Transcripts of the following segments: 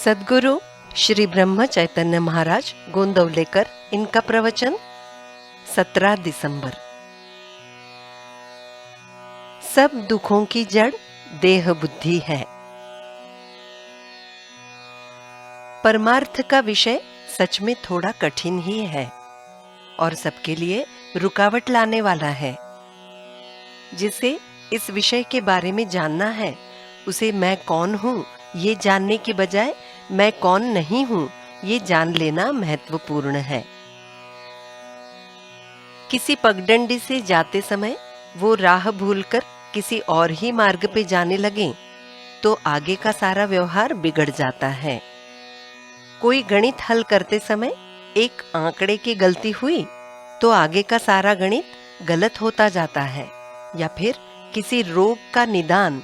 सद्गुरु श्री ब्रह्म चैतन्य महाराज गोंदवलेकर, इनका प्रवचन 17 दिसंबर। सब दुखों की जड़ देह बुद्धि है। परमार्थ का विषय सच में थोड़ा कठिन ही है और सबके लिए रुकावट लाने वाला है। जिसे इस विषय के बारे में जानना है, उसे मैं कौन हूँ ये जानने के बजाय मैं कौन नहीं हूँ ये जान लेना महत्वपूर्ण है। किसी पगडंडी से जाते समय वो राह भूलकर किसी और ही मार्ग पे जाने लगे तो आगे का सारा व्यवहार बिगड़ जाता है। कोई गणित हल करते समय एक आंकड़े की गलती हुई तो आगे का सारा गणित गलत होता जाता है, या फिर किसी रोग का निदान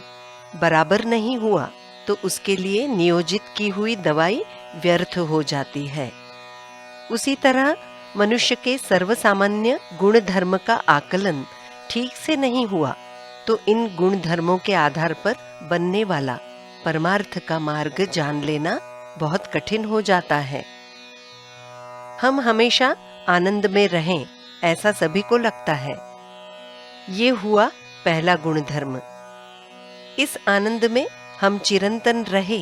बराबर नहीं हुआ तो उसके लिए नियोजित की हुई दवाई व्यर्थ हो जाती है। उसी तरह मनुष्य के सर्वसामान्य गुण धर्म का आकलन ठीक से नहीं हुआ तो इन गुण धर्मों के आधार पर बनने वाला परमार्थ का मार्ग जान लेना बहुत कठिन हो जाता है। हम हमेशा आनंद में रहें ऐसा सभी को लगता है। ये हुआ पहला गुण धर्म। इस आनंद में हम चिरंतन रहे,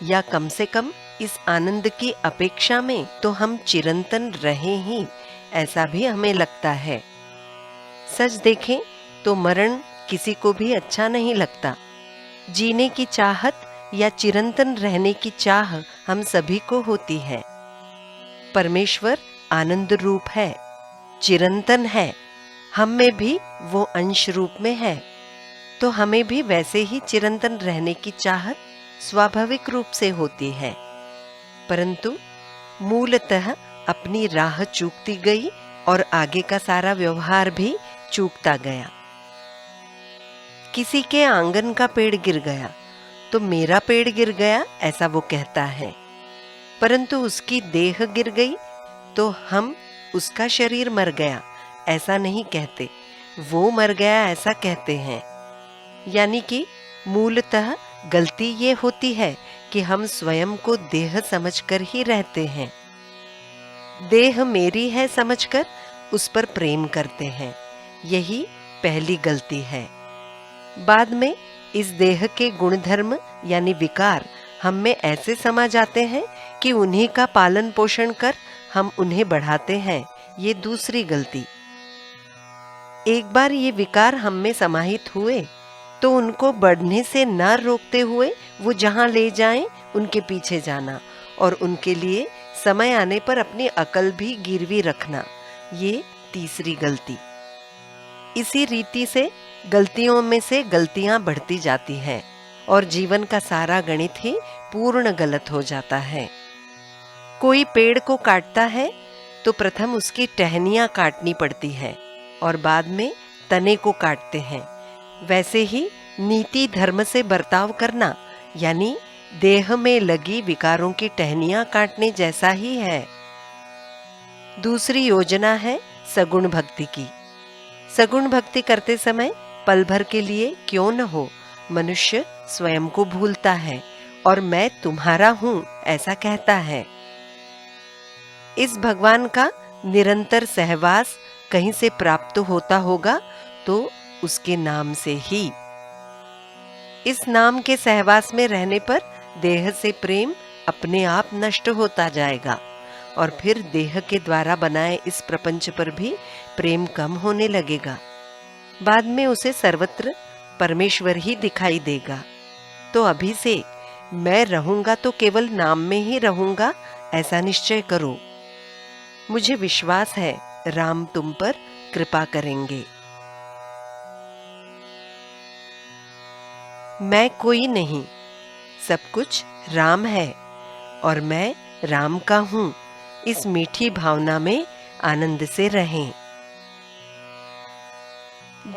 या कम से कम इस आनंद की अपेक्षा में तो हम चिरंतन रहे ही, ऐसा भी हमें लगता है। सच देखें तो मरण किसी को भी अच्छा नहीं लगता। जीने की चाहत या चिरंतन रहने की चाह हम सभी को होती है। परमेश्वर आनंद रूप है, चिरंतन है, हम में भी वो अंश रूप में है, तो हमें भी वैसे ही चिरंतन रहने की चाहत स्वाभाविक रूप से होती है। परंतु मूलतः अपनी राह चूकती गई और आगे का सारा व्यवहार भी चूकता गया। किसी के आंगन का पेड़ गिर गया तो मेरा पेड़ गिर गया ऐसा वो कहता है, परंतु उसकी देह गिर गई तो हम उसका शरीर मर गया ऐसा नहीं कहते, वो मर गया ऐसा कहते हैं। यानी कि मूलतः गलती ये होती है कि हम स्वयं को देह समझकर ही रहते हैं। देह मेरी है समझकर उस पर प्रेम करते हैं, यही पहली गलती है। बाद में इस देह के गुणधर्म यानी विकार हम में ऐसे समा जाते हैं कि उन्हीं का पालन पोषण कर हम उन्हें बढ़ाते हैं, ये दूसरी गलती। एक बार ये विकार हम में समाहित हुए तो उनको बढ़ने से न रोकते हुए वो जहां ले जाएं उनके पीछे जाना और उनके लिए समय आने पर अपनी अकल भी गिरवी रखना, ये तीसरी गलती। इसी रीति से गलतियों में से गलतियां बढ़ती जाती हैं और जीवन का सारा गणित ही पूर्ण गलत हो जाता है। कोई पेड़ को काटता है तो प्रथम उसकी टहनियां काटनी पड़ती है और बाद में तने को काटते हैं। वैसे ही नीति धर्म से बर्ताव करना यानी देह में लगी विकारों की टहनियां काटने जैसा ही है। दूसरी योजना है सगुण भक्ति की। सगुण भक्ति करते समय पल भर के लिए क्यों न हो मनुष्य स्वयं को भूलता है और मैं तुम्हारा हूं ऐसा कहता है। इस भगवान का निरंतर सहवास कहीं से प्राप्त होता होगा तो उसके नाम से ही। इस नाम के सहवास में रहने पर देह से प्रेम अपने आप नष्ट होता जाएगा और फिर देह के द्वारा बनाए इस प्रपंच पर भी प्रेम कम होने लगेगा। बाद में उसे सर्वत्र परमेश्वर ही दिखाई देगा। तो अभी से मैं रहूंगा तो केवल नाम में ही रहूंगा ऐसा निश्चय करो। मुझे विश्वास है राम तुम पर कृपा करेंगे। मैं कोई नहीं, सब कुछ राम है और मैं राम का हूं, इस मीठी भावना में आनंद से रहें।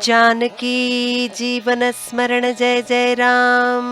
जानकी जीवन स्मरण जय जय राम।